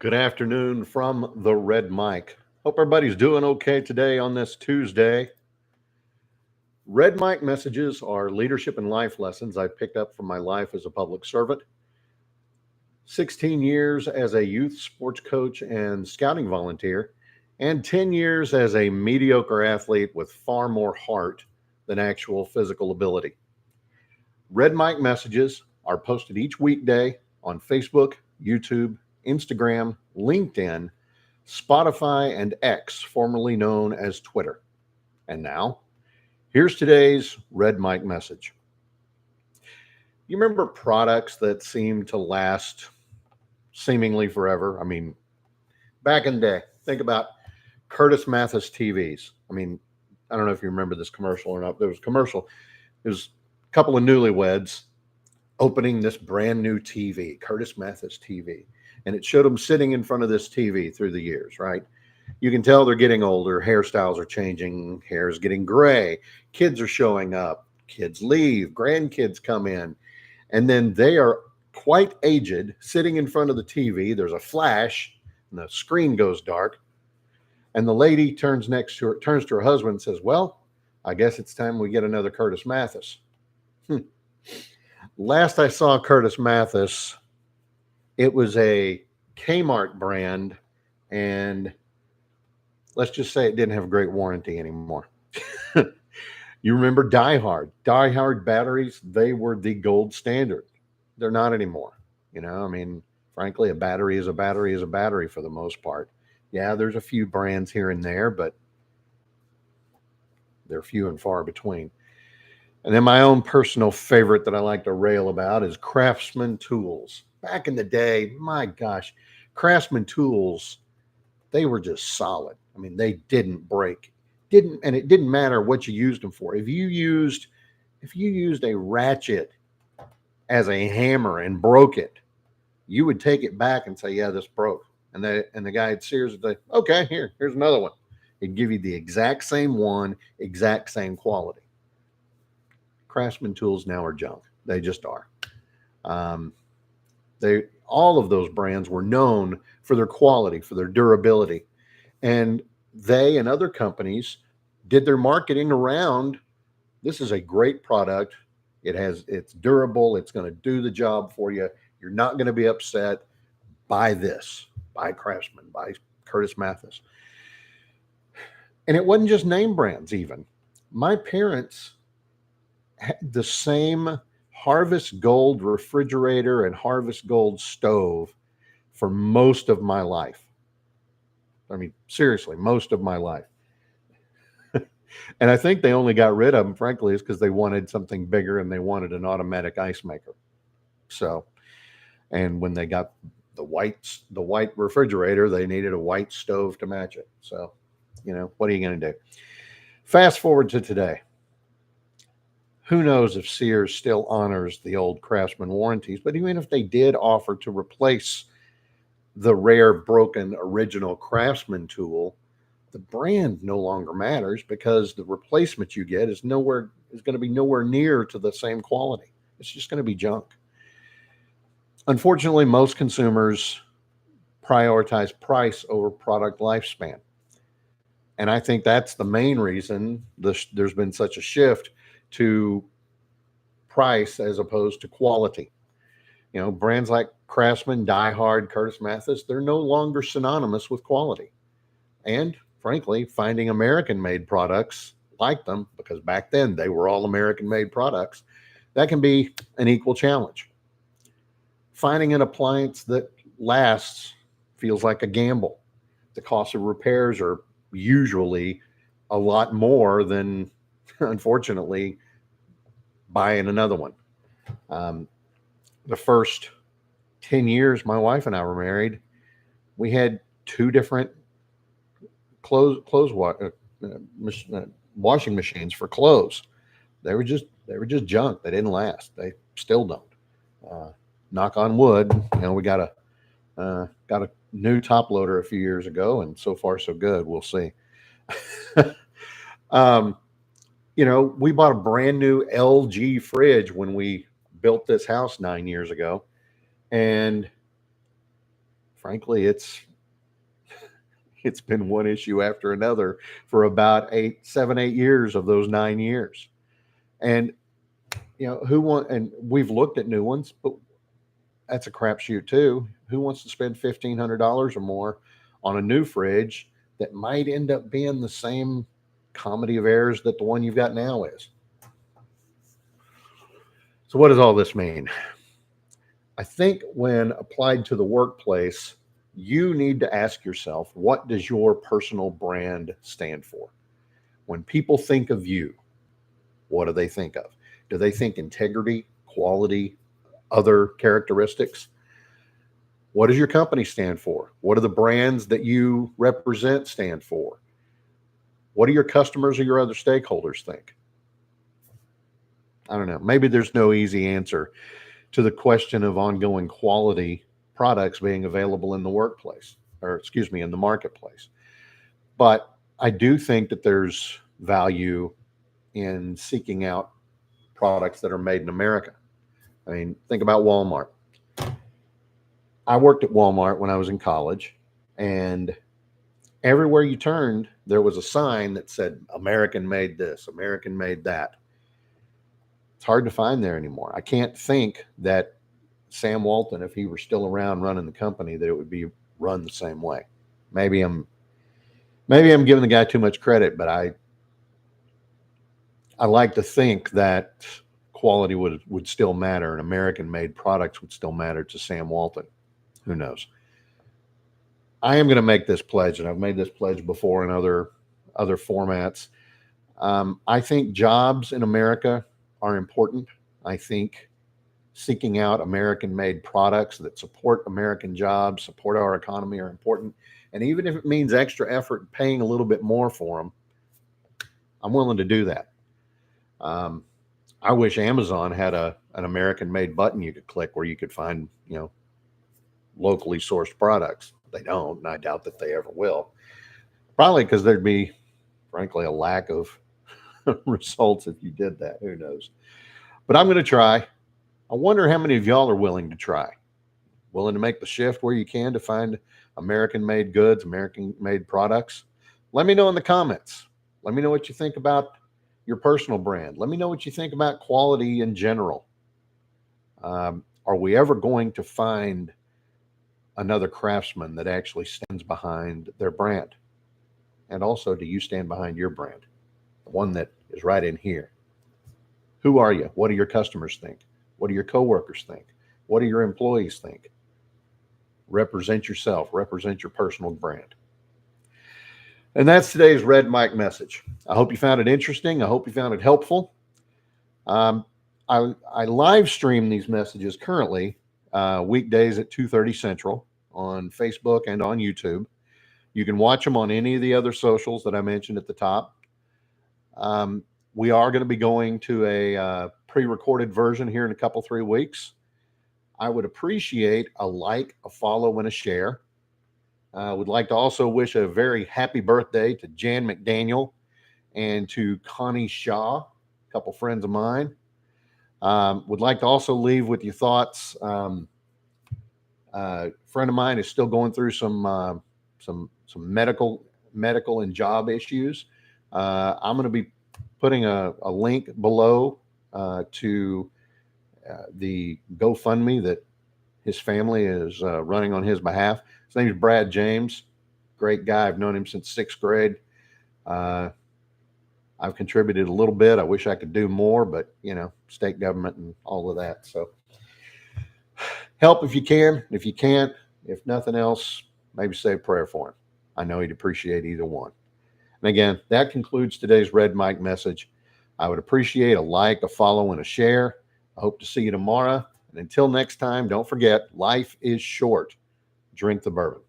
Good afternoon from the Red Mic. Hope everybody's doing okay today on this Tuesday. Red Mic messages are leadership and life lessons I picked up from my life as a public servant. 16 years as a youth sports coach and scouting volunteer, and 10 years as a mediocre athlete with far more heart than actual physical ability. Red Mic messages are posted each weekday on Facebook, YouTube, Instagram, LinkedIn, Spotify, and X, formerly known as Twitter. And now, here's today's Red Mic message. You remember products that seem to last seemingly forever? I mean, back in the day, think about Curtis Mathis TVs. I don't know if you remember this commercial or not. There was a commercial. It was a couple of newlyweds opening this brand new TV, Curtis Mathis TV. And it showed them sitting in front of this TV through the years, right? You can tell they're getting older. Hairstyles are changing. Hair is getting gray. Kids are showing up. Kids leave. Grandkids come in. And then they are quite aged, sitting in front of the TV. There's a flash, and the screen goes dark. And the lady turns to her husband and says, "Well, I guess it's time we get another Curtis Mathis." Last I saw Curtis Mathis, it was a Kmart brand, and let's just say it didn't have a great warranty anymore. You remember Die Hard? Die Hard batteries, they were the gold standard. They're not anymore. Frankly, a battery is a battery is a battery for the most part. Yeah, there's a few brands here and there, but they're few and far between. And then my own personal favorite that I like to rail about is Craftsman tools. Back in the day, my gosh, Craftsman tools, they were just solid. They didn't break. And it didn't matter what you used them for. If you used a ratchet as a hammer and broke it, you would take it back and say, "Yeah, this broke." And the guy at Sears would say, "Okay, here's another one." He'd give you the exact same one, exact same quality. Craftsman tools now are junk. They just are. All of those brands were known for their quality, for their durability, and they and other companies did their marketing around, this is a great product. It's durable. It's going to do the job for you. You're not going to be upset. Buy this. Buy Craftsman. Buy Curtis Mathis. And it wasn't just name brands even. My parents had the same Harvest Gold refrigerator and Harvest Gold stove for most of my life. Seriously, most of my life. And I think they only got rid of them, frankly, is because they wanted something bigger and they wanted an automatic ice maker. So, and when they got the white refrigerator, they needed a white stove to match it. So, what are you going to do? Fast forward to today. Who knows if Sears still honors the old Craftsman warranties, but even if they did offer to replace the rare broken original Craftsman tool, the brand no longer matters because the replacement you get is going to be nowhere near to the same quality. It's just going to be junk. Unfortunately, most consumers prioritize price over product lifespan. And I think that's the main reason there's been such a shift to price as opposed to quality. Brands like Craftsman, Die Hard, Curtis Mathis, they're no longer synonymous with quality. And frankly, finding American-made products like them, because back then they were all American-made products, that can be an equal challenge. Finding an appliance that lasts feels like a gamble. The cost of repairs are usually a lot more than, unfortunately, buying another one. The first 10 years my wife and I were married, we had two different washing machines for clothes. They were just junk. They didn't last. They still don't. Knock on wood. We got a new top loader a few years ago, and so far so good. We'll see. We bought a brand new LG fridge when we built this house 9 years ago, and frankly, it's been one issue after another for about 8 years of those 9 years. And and we've looked at new ones, but that's a crapshoot too. Who wants to spend $1,500 or more on a new fridge that might end up being the same comedy of errors that the one you've got now is? So what does all this mean? I think when applied to the workplace, you need to ask yourself, what does your personal brand stand for? When people think of you, what do they think of? Do they think integrity, quality, other characteristics? What does your company stand for? What do the brands that you represent stand for? What do your customers or your other stakeholders think? I don't know. Maybe there's no easy answer to the question of ongoing quality products being available in the workplace, or excuse me, in the marketplace. But I do think that there's value in seeking out products that are made in America. I mean, think about Walmart. I worked at Walmart when I was in college, and everywhere you turned, there was a sign that said, American made this, American made that. It's hard to find there anymore. I can't think that Sam Walton, if he were still around running the company, that it would be run the same way. Maybe I'm giving the guy too much credit, but I like to think that quality would still matter, and American-made products would still matter to Sam Walton. Who knows? I am going to make this pledge, and I've made this pledge before in other formats. I think jobs in America are important. I think seeking out American-made products that support American jobs, support our economy are important. And even if it means extra effort, paying a little bit more for them, I'm willing to do that. I wish Amazon had an American-made button you could click where you could find, locally sourced products. They don't, and I doubt that they ever will. Probably because there'd be, frankly, a lack of results if you did that. Who knows? But I'm going to try. I wonder how many of y'all are willing to try, willing to make the shift where you can to find American-made goods, American-made products. Let me know in the comments. Let me know what you think about your personal brand. Let me know what you think about quality in general. Are we ever going to find another craftsman that actually stands behind their brand? And also, do you stand behind your brand? The one that is right in here. Who are you? What do your customers think? What do your coworkers think? What do your employees think? Represent yourself. Represent your personal brand. And that's today's Red Mike message. I hope you found it interesting. I hope you found it helpful. I live stream these messages currently weekdays at 2:30 Central on Facebook and on YouTube. You can watch them on any of the other socials that I mentioned at the top. We are going to be going to a pre-recorded version here in a couple, 3 weeks. I would appreciate a like, a follow, and a share. I would like to also wish a very happy birthday to Jan McDaniel and to Connie Shaw, a couple friends of mine. Would like to also leave with your thoughts. Friend of mine is still going through some medical and job issues. I'm going to be putting a link below to the GoFundMe that his family is running on his behalf. His name is Brad James. Great guy. I've known him since 6th grade. I've contributed a little bit. I wish I could do more, but state government and all of that. So help if you can. If you can't, if nothing else, maybe say a prayer for him. I know he'd appreciate either one. And again, that concludes today's Red Mike message. I would appreciate a like, a follow, and a share. I hope to see you tomorrow. And until next time, don't forget, life is short. Drink the bourbon.